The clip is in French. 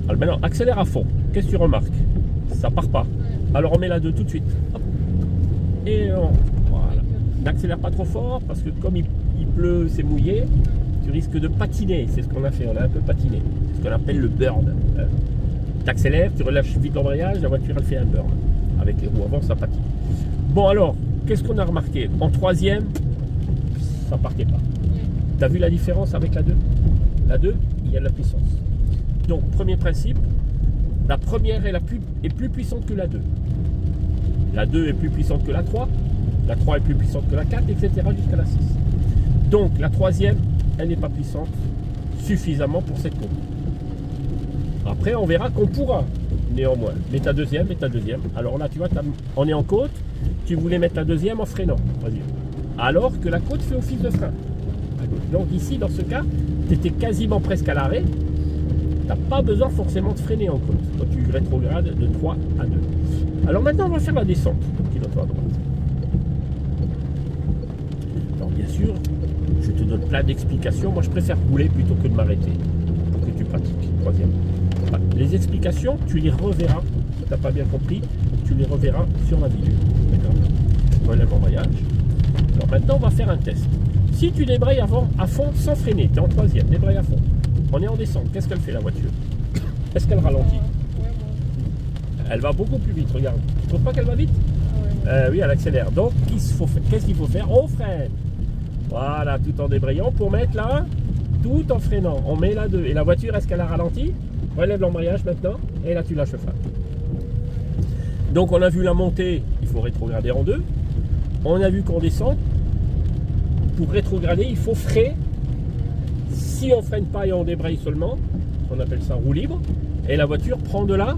Alors maintenant, accélère à fond. Qu'est-ce que tu remarques? Ça part pas. Alors on met la 2 tout de suite. Hop. Et voilà. N'accélère pas trop fort parce que comme il pleut, c'est mouillé, tu risques de patiner. C'est ce qu'on a fait, on a un peu patiné. C'est ce qu'on appelle le burn. Tu accélères, tu relâches vite l'embrayage, la voiture elle fait un burn. Avec les roues avant, ça patine. Bon alors, qu'est-ce qu'on a remarqué? En troisième, ça partait pas. Tu as vu la différence avec la 2? La 2, il y a de la puissance. Donc, premier principe, la première est plus puissante que la 2. La 2 est plus puissante que la 3. La 3 est plus puissante que la 4, etc. jusqu'à la 6. Donc, la troisième, elle n'est pas puissante suffisamment pour cette courbe. Après, on verra qu'on pourra, néanmoins. Mais ta deuxième. Alors là, tu vois, on est en côte. Tu voulais mettre la deuxième en freinant. Vas-y. Alors que la côte fait office de frein. Donc ici, dans ce cas, tu étais quasiment presque à l'arrêt. Tu n'as pas besoin forcément de freiner en côte. Donc tu rétrogrades de 3 à 2. Alors maintenant, on va faire la descente. Pilote-toi à droite. Alors bien sûr, je te donne plein d'explications. Moi, je préfère rouler plutôt que de m'arrêter. Pour que tu pratiques. Troisième. Voilà. Les explications, tu les reverras. Si tu n'as pas bien compris, tu les reverras sur la vidéo. D'accord? Relève l'embrayage. Alors maintenant, on va faire un test. Si tu débrayes à fond sans freiner, tu es en troisième, débraye à fond. On est en descente, qu'est-ce qu'elle fait la voiture? Est-ce qu'elle ralentit? Elle va beaucoup plus vite, regarde. Tu trouves pas qu'elle va vite? Oui, elle accélère. Donc, qu'est-ce qu'il faut faire? On freine. Voilà, tout en débrayant pour mettre là, tout en freinant. On met la 2. Et la voiture, est-ce qu'elle a ralenti? Relève l'embrayage maintenant, et là tu lâches le frein. Donc, on a vu la montée, il faut rétrograder en 2. On a vu qu'on descend. Pour rétrograder, il faut freiner. Si on freine pas et on débraye seulement, on appelle ça roue libre. Et la voiture prend de la